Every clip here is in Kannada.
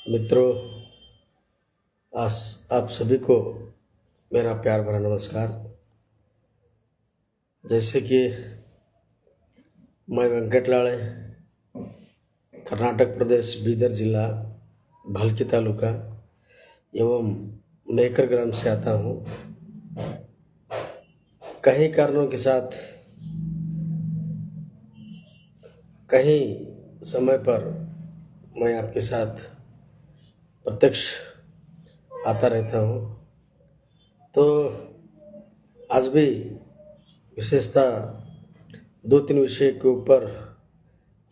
मित्रों, आप सभी को मेरा प्यार भरा नमस्कार। जैसे कि मैं वेंकट लाड़े, कर्नाटक प्रदेश, बीदर जिला, भाल्की तालुका एवं मेकर ग्राम से आता हूँ। कई कारणों के साथ कहीं समय पर मैं आपके साथ प्रत्यक्ष आता रहता हूँ। तो आज भी विशेषतः 2-3 विषय के ऊपर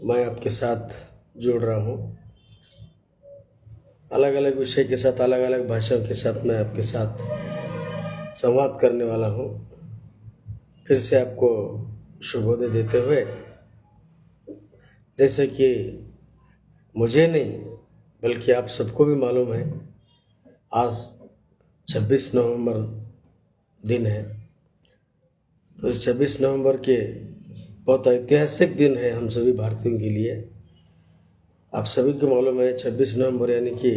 मैं आपके साथ जुड़ रहा हूँ। अलग अलग विषय के साथ, अलग अलग भाषाओं के साथ मैं आपके साथ संवाद करने वाला हूँ। फिर से आपको शुभोदय देते हुए, जैसे कि मुझे नहीं बल्कि आप सबको भी मालूम है, आज 26 नवंबर दिन है। तो इस 26 नवंबर के बहुत ऐतिहासिक दिन है हम सभी भारतीयों के लिए। आप सभी को मालूम है 26 नवंबर यानी कि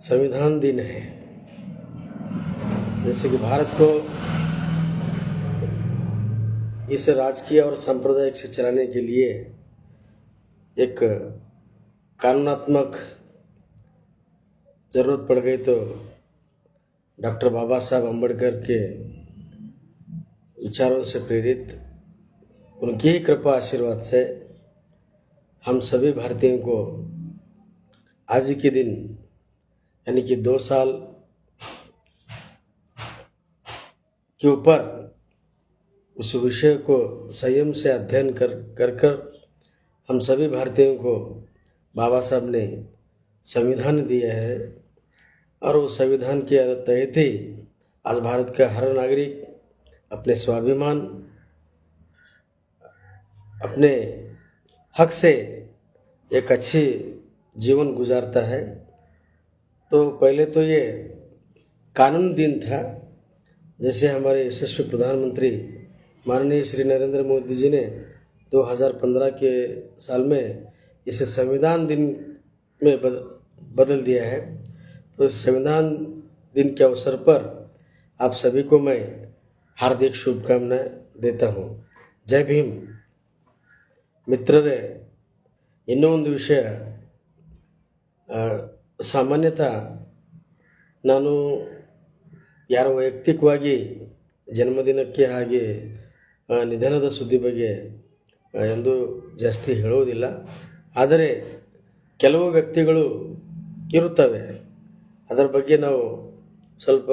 संविधान दिन है। जैसे कि भारत को इसे राजकीय और सांप्रदायिक से चलाने के लिए एक कानूनात्मक जरूरत पड़ गई, तो डॉक्टर बाबा साहब अम्बेडकर के विचारों से प्रेरित, उनकी ही कृपा आशीर्वाद से हम सभी भारतीयों को आज ही के दिन यानी कि 2 साल के ऊपर उस विषय को संयम से अध्ययन कर हम सभी भारतीयों को बाबा साहब ने संविधान दिया है। और उस संविधान के तहत ही आज भारत का हर नागरिक अपने स्वाभिमान, अपने हक से एक अच्छी जीवन गुजारता है। तो पहले तो ये कानून दिन था, जैसे हमारे यशस्वी प्रधानमंत्री माननीय श्री नरेंद्र मोदी जी ने 2015 के साल में इसे संविधान दिन में बदल दिया है। तो संविधान दिन के अवसर पर आप सभी को मैं हार्दिक शुभकामनाएं देता हूँ। जय भीम। ಮಿತ್ರರೇ, ಇನ್ನೂ ಒಂದು ವಿಷಯ, ಸಾಮಾನ್ಯತಃ ನಾನು ಯಾರ ವೈಯಕ್ತಿಕವಾಗಿ ಜನ್ಮದಿನಕ್ಕೆ ಹಾಗೆ ನಿಧನದ ಸುದ್ದಿ ಬಗ್ಗೆ ಎಂದೂ ಜಾಸ್ತಿ ಹೇಳುವುದಿಲ್ಲ. ಆದರೆ ಕೆಲವು ವ್ಯಕ್ತಿಗಳು ಇರುತ್ತವೆ, ಅದರ ಬಗ್ಗೆ ನಾವು ಸ್ವಲ್ಪ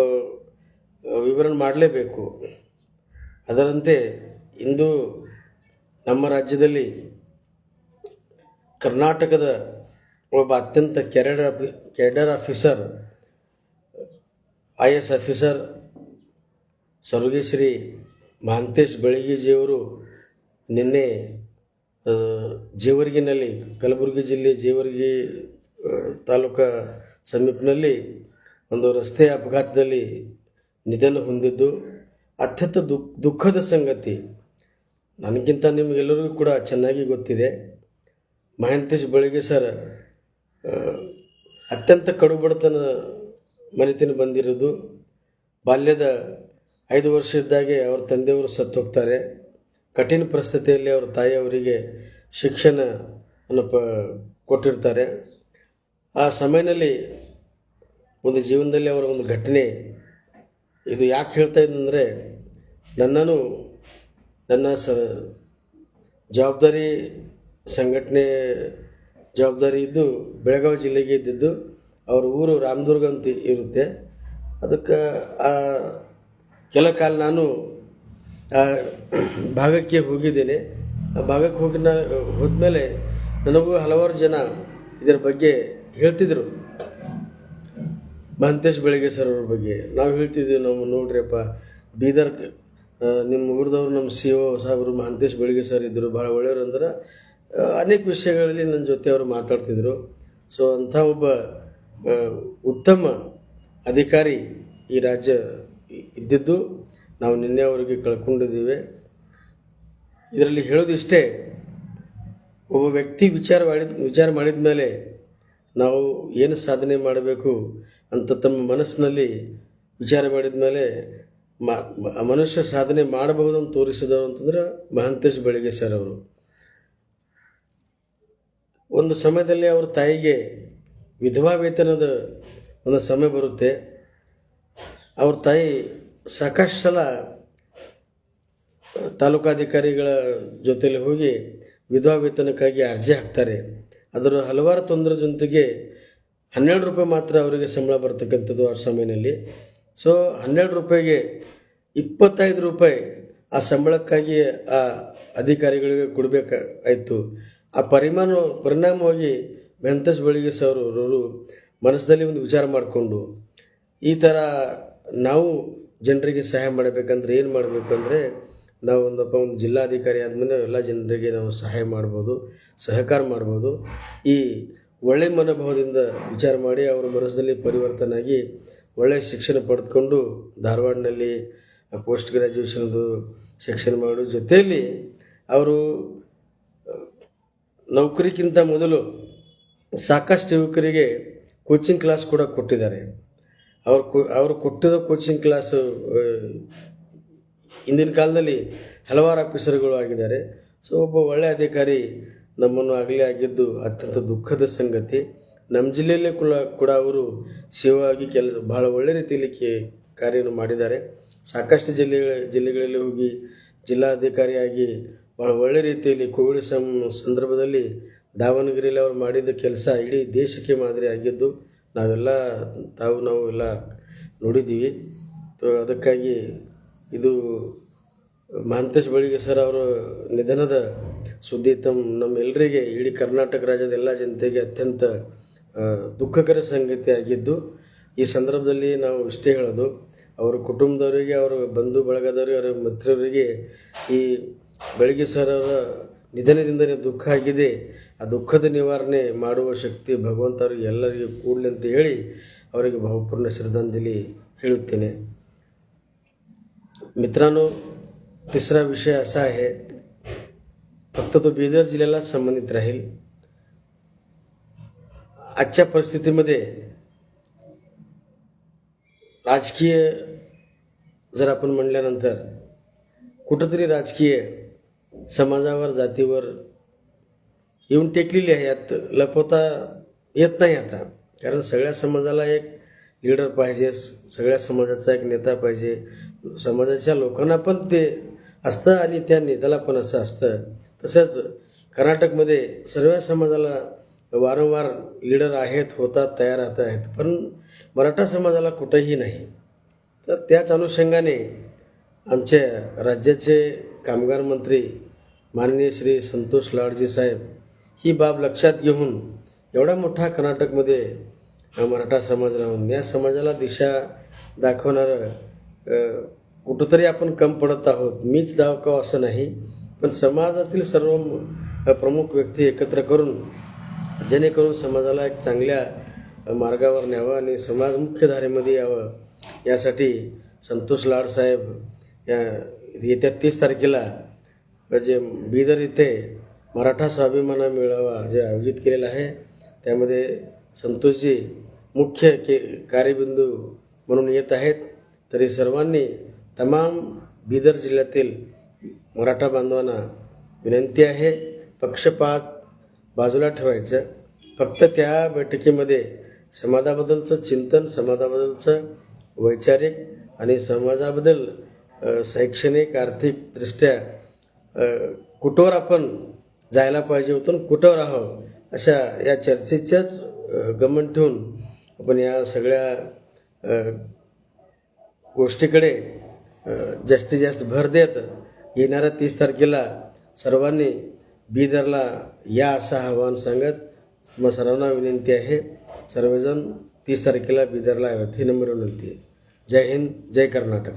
ವಿವರಣೆ ಮಾಡಲೇಬೇಕು. ಅದರಂತೆ ಇಂದು ನಮ್ಮ ರಾಜ್ಯದಲ್ಲಿ ಕರ್ನಾಟಕದ ಒಬ್ಬ ಅತ್ಯಂತ ಕ್ಯಾಡರ್ ಆಫೀಸರ್, IAS ಆಫೀಸರ್ ಸ್ವರ್ಗೀಯ ಮಹಾಂತೇಶ್ ಬೆಳಗಿಜಿಯವರು ನಿನ್ನೆ ಜೇವರ್ಗಿನಲ್ಲಿ, ಕಲಬುರಗಿ ಜಿಲ್ಲೆ ಜೇವರ್ಗಿ ತಾಲೂಕಾ ಸಮೀಪದಲ್ಲಿ ಒಂದು ರಸ್ತೆ ಅಪಘಾತದಲ್ಲಿ ನಿಧನ ಹೊಂದಿದ್ದು ಅತ್ಯಂತ ದುಃಖದ ಸಂಗತಿ. ನನಗಿಂತ ನಿಮಗೆಲ್ಲರಿಗೂ ಕೂಡ ಚೆನ್ನಾಗಿ ಗೊತ್ತಿದೆ, ಮಹಾಂತೇಶ್ ಬೆಳಗಿ ಸರ್ ಅತ್ಯಂತ ಕಡುಬಡತನ ಮನೆತನ ಬಂದಿರೋದು. ಬಾಲ್ಯದ 5 ವರ್ಷ ಇದ್ದಾಗೆ ಅವ್ರ ತಂದೆಯವರು ಸತ್ತು ಹೋಗ್ತಾರೆ. ಕಠಿಣ ಪರಿಸ್ಥಿತಿಯಲ್ಲಿ ಅವ್ರ ತಾಯಿಯವರಿಗೆ ಶಿಕ್ಷಣವನ್ನು ಕೊಟ್ಟಿರ್ತಾರೆ. ಆ ಸಮಯದಲ್ಲಿ ಒಂದು ಜೀವನದಲ್ಲಿ ಅವರ ಒಂದು ಘಟನೆ, ಇದು ಯಾಕೆ ಹೇಳ್ತಾ ಇದ್ದಂದರೆ, ನನ್ನ ಜವಾಬ್ದಾರಿ ಸಂಘಟನೆ ಜವಾಬ್ದಾರಿ ಇದ್ದು ಬೆಳಗಾವಿ ಜಿಲ್ಲೆಗೆ ಇದ್ದಿದ್ದು. ಅವ್ರ ಊರು ರಾಮದುರ್ಗ ಅಂತ ಇರುತ್ತೆ. ಅದಕ್ಕೆ ಕೆಲ ಕಾಲ ನಾನು ಭಾಗಕ್ಕೆ ಹೋಗಿದ್ದೇನೆ. ಆ ಭಾಗಕ್ಕೆ ಹೋದ್ಮೇಲೆ ನನಗೂ ಹಲವಾರು ಜನ ಇದರ ಬಗ್ಗೆ ಹೇಳ್ತಿದ್ರು, ಮಹಾಂತೇಶ್ ಬೆಳಗಿ ಸರ್ ಅವ್ರ ಬಗ್ಗೆ. ನಾವು ಹೇಳ್ತಿದ್ವಿ, ನಾವು ನೋಡ್ರಿಯಪ್ಪ, ಬೀದರ್ ನಿಮ್ಮ ಊರಿದವ್ರು ನಮ್ಮ CO ಸಾಹೇಬರು ಮಹಾಂತೇಶ್ ಬೆಳಗಿ ಸರ್ ಇದ್ದರು, ಭಾಳ ಒಳ್ಳೆಯವರು ಅಂದ್ರೆ. ಅನೇಕ ವಿಷಯಗಳಲ್ಲಿ ನನ್ನ ಜೊತೆ ಅವರು ಮಾತಾಡ್ತಿದ್ರು. ಸೊ ಅಂಥ ಒಬ್ಬ ಉತ್ತಮ ಅಧಿಕಾರಿ ಈ ರಾಜ್ಯ ಇದ್ದಿದ್ದು ನಾವು ನಿನ್ನೆ ಅವರಿಗೆ ಕಳ್ಕೊಂಡಿದ್ದೀವಿ. ಇದರಲ್ಲಿ ಹೇಳೋದಿಷ್ಟೇ, ಒಬ್ಬ ವ್ಯಕ್ತಿ ವಿಚಾರ ಮಾಡಿದ ಮೇಲೆ ನಾವು ಏನು ಸಾಧನೆ ಮಾಡಬೇಕು ಅಂತ ತಮ್ಮ ಮನಸ್ಸಿನಲ್ಲಿ ವಿಚಾರ ಮಾಡಿದ ಮೇಲೆ ಮನುಷ್ಯ ಸಾಧನೆ ಮಾಡಬಹುದು ಅಂತ ತೋರಿಸಿದವರು ಅಂತಂದ್ರೆ ಮಹಾಂತೇಶ್ ಬೆಳಗೆ ಸರ್ ಅವರು. ಒಂದು ಸಮಯದಲ್ಲಿ ಅವ್ರ ತಾಯಿಗೆ ವಿಧವಾ ವೇತನದ ಒಂದು ಸಮಯ ಬರುತ್ತೆ. ಅವ್ರ ತಾಯಿ ಸಾಕಷ್ಟು ಸಲ ತಾಲೂಕಾಧಿಕಾರಿಗಳ ಜೊತೆಲಿ ಹೋಗಿ ವಿಧವಾ ವೇತನಕ್ಕಾಗಿ ಅರ್ಜಿ ಹಾಕ್ತಾರೆ. ಅದರ ಹಲವಾರು ತೊಂದರೆ ಜೊತೆಗೆ 12 ರೂಪಾಯಿ ಮಾತ್ರ ಅವರಿಗೆ ಸಂಬಳ ಬರ್ತಕ್ಕಂಥದ್ದು ಆ ಸಮಯದಲ್ಲಿ. ಸೊ 12 ರೂಪಾಯಿಗೆ 25 ರೂಪಾಯಿ ಆ ಸಂಬಳಕ್ಕಾಗಿ ಆ ಅಧಿಕಾರಿಗಳಿಗೆ ಕೊಡಬೇಕಾಯಿತು. ಆ ಪರಿಣಾಮವಾಗಿ ಮಹಾಂತೇಶ್ ಬೆಳಗೆ ಸರ್ ಅವರು ಮನಸ್ಸಲ್ಲಿ ಒಂದು ವಿಚಾರ ಮಾಡಿಕೊಂಡು ಈ ಥರ ನಾವು ಜನರಿಗೆ ಸಹಾಯ ಮಾಡಬೇಕಂದ್ರೆ ಏನು ಮಾಡಬೇಕಂದ್ರೆ ನಾವು ಒಂದು ಜಿಲ್ಲಾಧಿಕಾರಿ ಆದಮೇಲೆ ಎಲ್ಲ ಜನರಿಗೆ ನಾವು ಸಹಾಯ ಮಾಡ್ಬೋದು, ಸಹಕಾರ ಮಾಡ್ಬೋದು. ಈ ಒಳ್ಳೆಯ ಮನೋಭಾವದಿಂದ ವಿಚಾರ ಮಾಡಿ ಅವರ ಮನಸ್ಸಲ್ಲಿ ಪರಿವರ್ತನೆ ಆಗಿ ಒಳ್ಳೆಯ ಶಿಕ್ಷಣ ಪಡೆದುಕೊಂಡು ಧಾರವಾಡನಲ್ಲಿ ಪೋಸ್ಟ್ ಗ್ರ್ಯಾಜುಯೇಷನ್ದು ಶಿಕ್ಷಣ ಮಾಡೋ ಜೊತೆಯಲ್ಲಿ ಅವರು ನೌಕರಿಗಿಂತ ಮೊದಲು ಸಾಕಷ್ಟು ಯುವಕರಿಗೆ ಕೋಚಿಂಗ್ ಕ್ಲಾಸ್ ಕೂಡ ಕೊಟ್ಟಿದ್ದಾರೆ. ಅವರು ಕೊಟ್ಟಿರೋ ಕೋಚಿಂಗ್ ಕ್ಲಾಸು ಇಂದಿನ ಕಾಲದಲ್ಲಿ ಹಲವಾರು ಆಫೀಸರ್ಗಳು ಆಗಿದ್ದಾರೆ. ಸೊ ಒಬ್ಬ ಒಳ್ಳೆಯ ಅಧಿಕಾರಿ ನಮ್ಮನ್ನು ಆಗಲೇ ಆಗಿದ್ದು ಅತ್ಯಂತ ದುಃಖದ ಸಂಗತಿ. ನಮ್ಮ ಜಿಲ್ಲೆಯಲ್ಲೇ ಕೂಡ ಅವರು ಸೇವಾಗಿ ಬಹಳ ಒಳ್ಳೆಯ ರೀತಿಯಲ್ಲಿ ಕಾರ್ಯವನ್ನು ಮಾಡಿದ್ದಾರೆ. ಸಾಕಷ್ಟು ಜಿಲ್ಲೆಗಳಲ್ಲಿ ಹೋಗಿ ಜಿಲ್ಲಾಧಿಕಾರಿಯಾಗಿ ಬಹಳ ಒಳ್ಳೆಯ ರೀತಿಯಲ್ಲಿ ಕೋವಿಡ್ ಸಂದರ್ಭದಲ್ಲಿ ದಾವಣಗೆರೆಯಲ್ಲಿ ಅವರು ಮಾಡಿದ ಕೆಲಸ ಇಡೀ ದೇಶಕ್ಕೆ ಮಾದರಿ ಆಗಿದ್ದು ನಾವು ಎಲ್ಲ ನೋಡಿದ್ದೀವಿ. ಅದಕ್ಕಾಗಿ ಇದು ಮಹಾಂತೇಶ್ ಬೆಳಗೆ ಸರ್ ಅವರ ನಿಧನದ ಸುದ್ದಿ ನಮ್ಮೆಲ್ಲರಿಗೆ ಇಡೀ ಕರ್ನಾಟಕ ರಾಜ್ಯದ ಎಲ್ಲ ಜನತೆಗೆ ಅತ್ಯಂತ ದುಃಖಕರ ಸಂಗತಿ ಆಗಿದ್ದು, ಈ ಸಂದರ್ಭದಲ್ಲಿ ನಾವು ಇಷ್ಟೇ ಹೇಳೋದು, ಅವರ ಕುಟುಂಬದವರಿಗೆ, ಅವರ ಬಂಧು ಬಳಗದವರಿಗೆ, ಅವರ ಮಿತ್ರರಿಗೆ ಈ ಬೆಳಗೆ ಸರ್ ಅವರ ನಿಧನದಿಂದಲೇ ದುಃಖ ಆಗಿದೆ. ಆ ದುಃಖದ ನಿವಾರಣೆ ಮಾಡುವ ಶಕ್ತಿ ಭಗವಂತ ಅವರಿಗೆ ಎಲ್ಲರಿಗೂ ಕೂಡಲಿ ಅಂತ ಹೇಳಿ ಅವರಿಗೆ ಭಾವಪೂರ್ಣ श्रद्धांजलि ಹೇಳುತ್ತೇನೆ. मित्रांनो, तिसरा विषय असा आहे, फक्त तो बिदर जिल्ह्याला संबंधित राहील. आजच्या परिस्थितीमध्ये राजकीय जर आपण म्हणल्यानंतर कुठंतरी राजकीय समाजावर, जातीवर येऊन टेकलेली आहे. यात लपवता येत नाही आता, कारण सगळ्या समाजाला एक लीडर पाहिजे, सगळ्या समाजाचा एक नेता पाहिजे. समाजाच्या लोकांना पण ते असतं आणि त्या नेत्याला पण असं असतं. तसंच कर्नाटकमध्ये सर्व समाजाला वारंवार लीडर आहेत, होतात, तयार राहत आहेत, पण मराठा समाजाला कुठंही नाही. तर त्याच अनुषंगाने आमच्या राज्याचे कामगार मंत्री माननीय श्री संतोष लाडजी साहेब ही बाब लक्षात घेऊन एवढा मोठा कर्नाटकमध्ये मराठा समाज राहून या समाजाला दिशा दाखवणारं कुठंतरी आपण कम पडत आहोत. मीच दाखवावं असं नाही, पण समाजातील सर्व प्रमुख व्यक्ती एकत्र करून जेणेकरून समाजाला एक चांगल्या मार्गावर न्यावं आणि समाज मुख्य धारेमध्ये यावं, यासाठी संतोष लाड साहेब येत्या 30 तारखेला जे बिदर इथे मराठा स्वाभिमान मेळावा जे आयोजित केलेला आहे, त्यामध्ये संतोषजी मुख्य कार्यबिंदू म्हणून येत आहेत. तरी सर्वांनी तमाम बिदर जिल्ह्यातील मराठा बांधवांना विनंती आहे, पक्षपात बाजूला ठेवायचं. फक्त त्या बैठकीमध्ये समाजाबद्दलचं चिंतन, समाजाबद्दलचं वैचारिक आणि समाजाबद्दल शैक्षणिक, आर्थिकदृष्ट्या कुठवर आपण जायला पाहिजे होतं, कुठवर आहोत, अशा या चर्चेच्याच गमन ठेवून आपण या सगळ्या गोष्टीकडे जास्तीत जास्त भर देत येणाऱ्या 30 तारखेला सर्वांनी बिदरला या असं आवाहन सांगत सर्वांना विनंती आहे, सर्वजण 30 तारखेला बिदरला यावेत ही नम्र विनंती आहे. जय हिंद, जय कर्नाटक.